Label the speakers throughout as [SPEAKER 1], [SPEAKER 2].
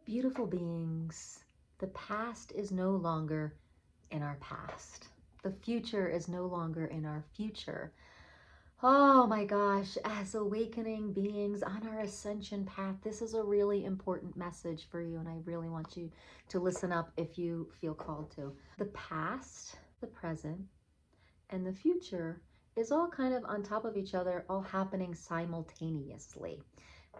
[SPEAKER 1] Beautiful beings, the past is no longer in our past. The future is no longer in our future. Oh my gosh, as awakening beings on our ascension path, this is a really important message for you, and I really want you to listen up if you feel called to. The past, the present, and the future is all kind of on top of each other, all happening simultaneously.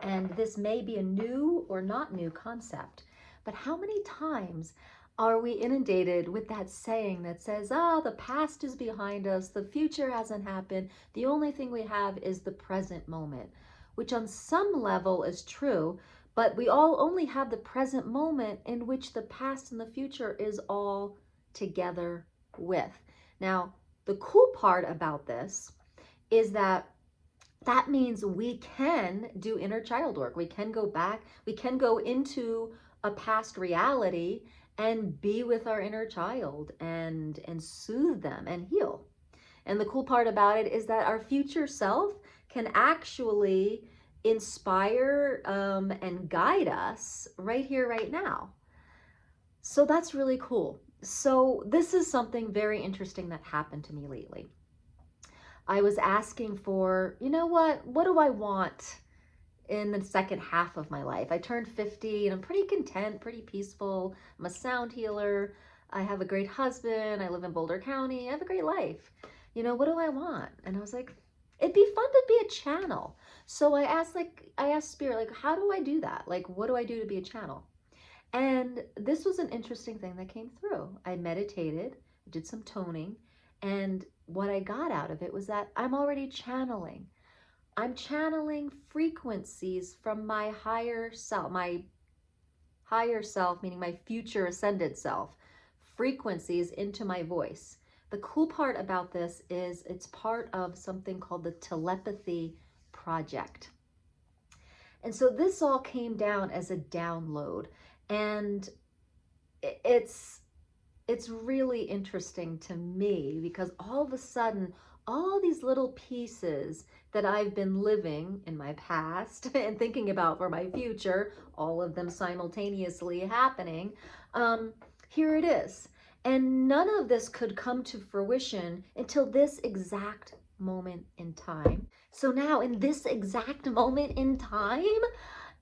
[SPEAKER 1] And this may be a new or not new concept, but how many times are we inundated with that saying that says, the past is behind us, the future hasn't happened, the only thing we have is the present moment, which on some level is true, but we all only have the present moment in which the past and the future is all together with. Now, the cool part about this is that means we can do inner child work. We can go back, we can go into a past reality and be with our inner child and soothe them and heal. And the cool part about it is that our future self can actually inspire and guide us right here, right now. So that's really cool. So this is something very interesting that happened to me lately. I was asking for, what do I want in the second half of my life? I turned 50 and I'm pretty content, pretty peaceful. I'm a sound healer. I have a great husband. I live in Boulder County. I have a great life. What do I want? And I was like, it'd be fun to be a channel. So I asked Spirit, how do I do that? What do I do to be a channel? And this was an interesting thing that came through. I meditated, did some toning, and what I got out of it was that I'm already channeling. I'm channeling frequencies from my higher self, meaning my future ascended self, frequencies into my voice. The cool part about this is it's part of something called the telepathy project. And so this all came down as a download, and it's really interesting to me because all of a sudden, all these little pieces that I've been living in my past and thinking about for my future, all of them simultaneously happening, here it is. And none of this could come to fruition until this exact moment in time. So now in this exact moment in time,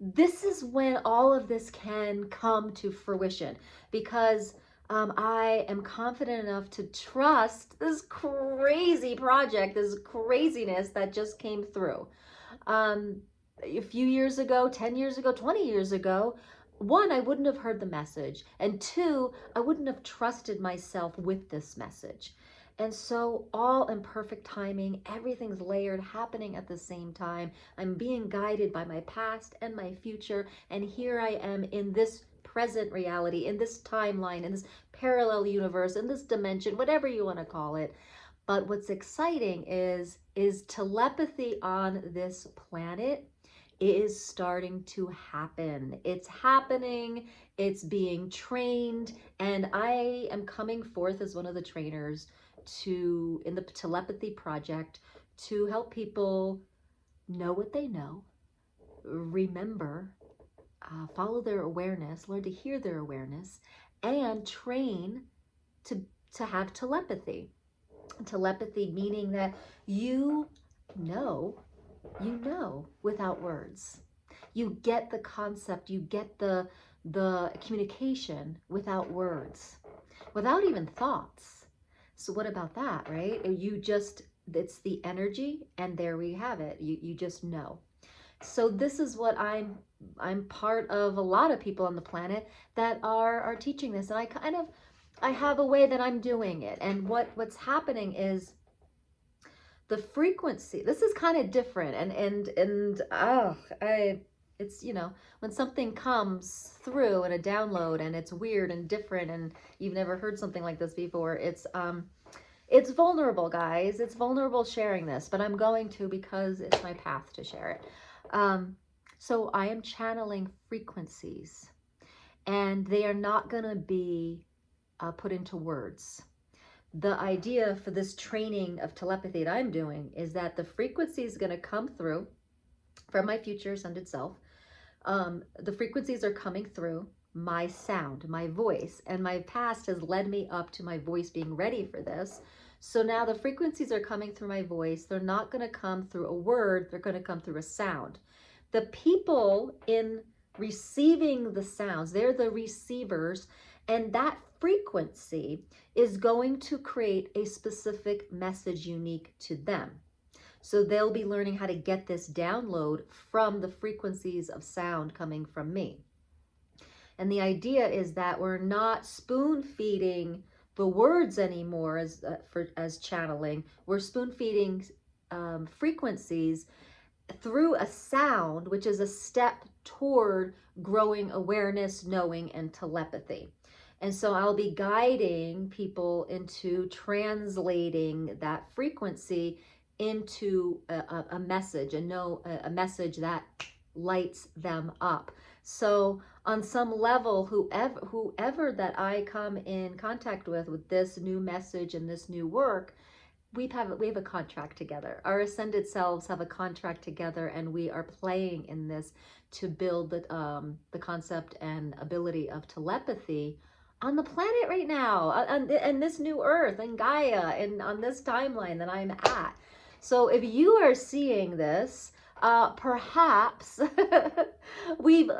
[SPEAKER 1] this is when all of this can come to fruition, because I am confident enough to trust this crazy project, this craziness that just came through. A few years ago, 10 years ago, 20 years ago, one, I wouldn't have heard the message, and two, I wouldn't have trusted myself with this message. And so all in perfect timing, everything's layered, happening at the same time. I'm being guided by my past and my future, and here I am in this present reality, in this timeline, in this parallel universe, in this dimension, whatever you want to call it. But what's exciting is telepathy on this planet is starting to happen. It's happening, it's being trained, and I am coming forth as one of the trainers in the telepathy project to help people know what they know, remember, follow their awareness, learn to hear their awareness, and train to have telepathy. Telepathy meaning that you know without words. You get the concept, you get the communication without words, without even thoughts. So what about that, right? It's the energy, and there we have it. You just know. So this is what I'm part of a lot of people on the planet that are teaching this. And I have a way that I'm doing it. And what's happening is the frequency. This is kind of different. It's, when something comes through in a download and it's weird and different and you've never heard something like this before, it's vulnerable, guys. It's vulnerable sharing this, but I'm going to, because it's my path to share it. So I am channeling frequencies, and they are not going to be put into words. The idea for this training of telepathy that I'm doing is that the frequency is going to come through from my future ascended self. The frequencies are coming through my sound, my voice, and my past has led me up to my voice being ready for this. So now the frequencies are coming through my voice. They're not going to come through a word, they're going to come through a sound. The people in receiving the sounds, they're the receivers, and that frequency is going to create a specific message unique to them. So they'll be learning how to get this download from the frequencies of sound coming from me. And the idea is that we're not spoon feeding the words anymore as channeling. We're spoon feeding frequencies through a sound, which is a step toward growing awareness, knowing, and telepathy. And so I'll be guiding people into translating that frequency into a message, a message that lights them up. So on some level, whoever that I come in contact with this new message and this new work, we have a contract together. Our ascended selves have a contract together, and we are playing in this to build the concept and ability of telepathy on the planet right now, and this new Earth and Gaia, and on this timeline that I'm at. So if you are seeing this, perhaps we've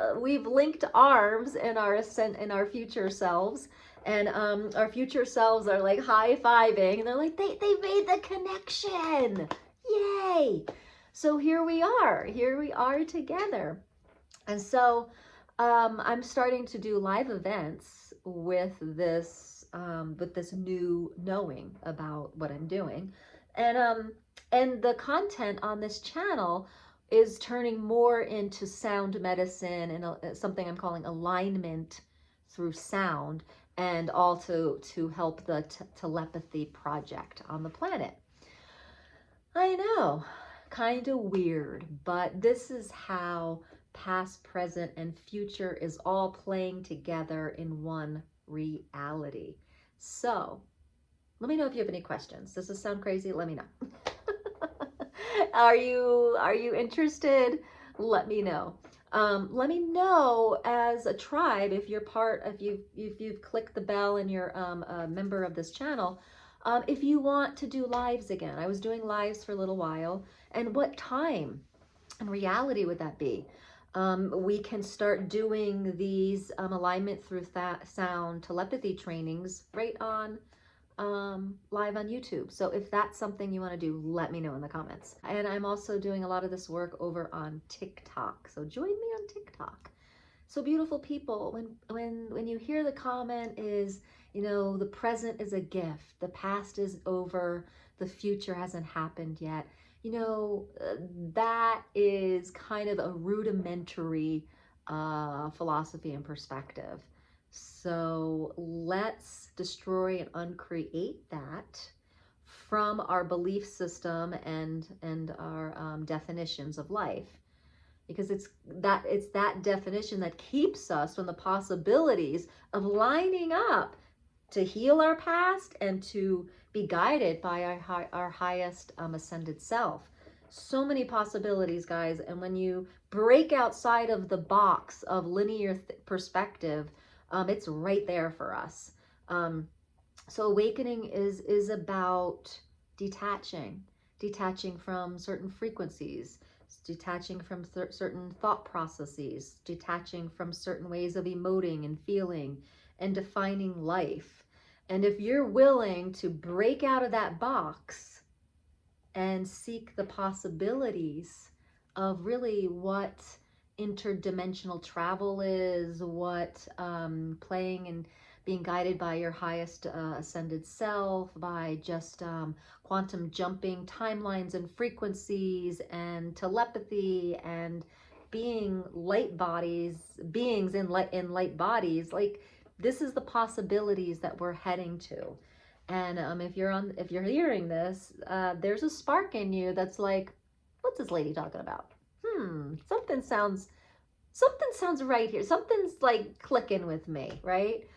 [SPEAKER 1] linked arms in our future selves, and our future selves are like high-fiving, and they're like, they made the connection, yay. So here we are together. And so I'm starting to do live events with this new knowing about what I'm doing, and the content on this channel is turning more into sound medicine and something I'm calling alignment through sound, and also to help the telepathy project on the planet. I know, kind of weird, but this is how past, present, and future is all playing together in one reality. So let me know if you have any questions. Does this sound crazy? Let me know. Are you interested? Let me know. Let me know as a tribe if you're if you've clicked the bell and you're a member of this channel. If you want to do lives again. I was doing lives for a little while, and what time and reality would that be? We can start doing these alignment through sound telepathy trainings right on live on YouTube. So if that's something you want to do, let me know in the comments. And I'm also doing a lot of this work over on TikTok. So join me on TikTok. So beautiful people, when you hear the comment is, the present is a gift, the past is over, the future hasn't happened yet. That is kind of a rudimentary philosophy and perspective. So let's destroy and uncreate that from our belief system and our definitions of life, because it's that definition that keeps us from the possibilities of lining up to heal our past and to be guided by our highest ascended self. So many possibilities, guys, and when you break outside of the box of linear perspective, it's right there for us. So awakening is about detaching from certain frequencies, detaching from certain thought processes, detaching from certain ways of emoting and feeling and defining life. And if you're willing to break out of that box and seek the possibilities of really what interdimensional travel is, what playing and being guided by your highest ascended self, by just quantum jumping timelines and frequencies and telepathy and being beings in light bodies, like this is the possibilities that we're heading to. And if you're hearing this, there's a spark in you that's like, what's this lady talking about? Something sounds right here. Something's like clicking with me, right?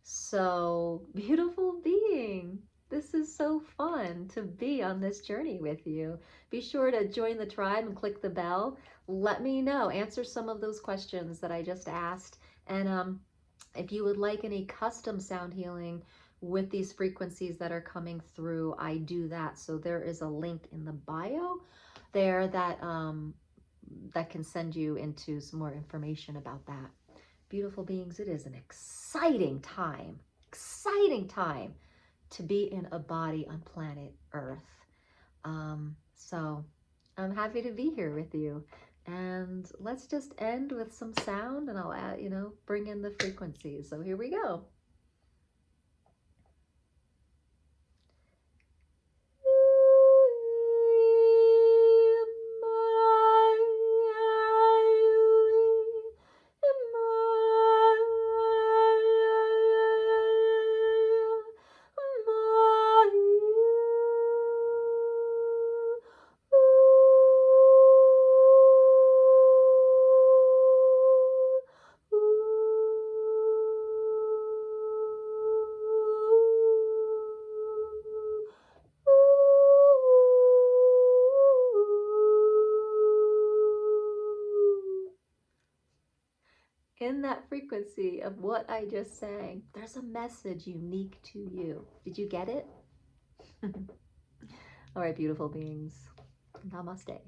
[SPEAKER 1] So, beautiful being, this is so fun to be on this journey with you. Be sure to join the tribe and click the bell. let me know. Answer some of those questions that I just asked. And if you would like any custom sound healing with these frequencies that are coming through, I do that. So there is a link in the bio there that can send you into some more information about that. Beautiful beings, it is an exciting time to be in a body on planet Earth. So I'm happy to be here with you. And let's just end with some sound, and I'll add, bring in the frequencies. So here we go. In that frequency of what I just sang, there's a message unique to you. Did you get it? All right, beautiful beings. Namaste.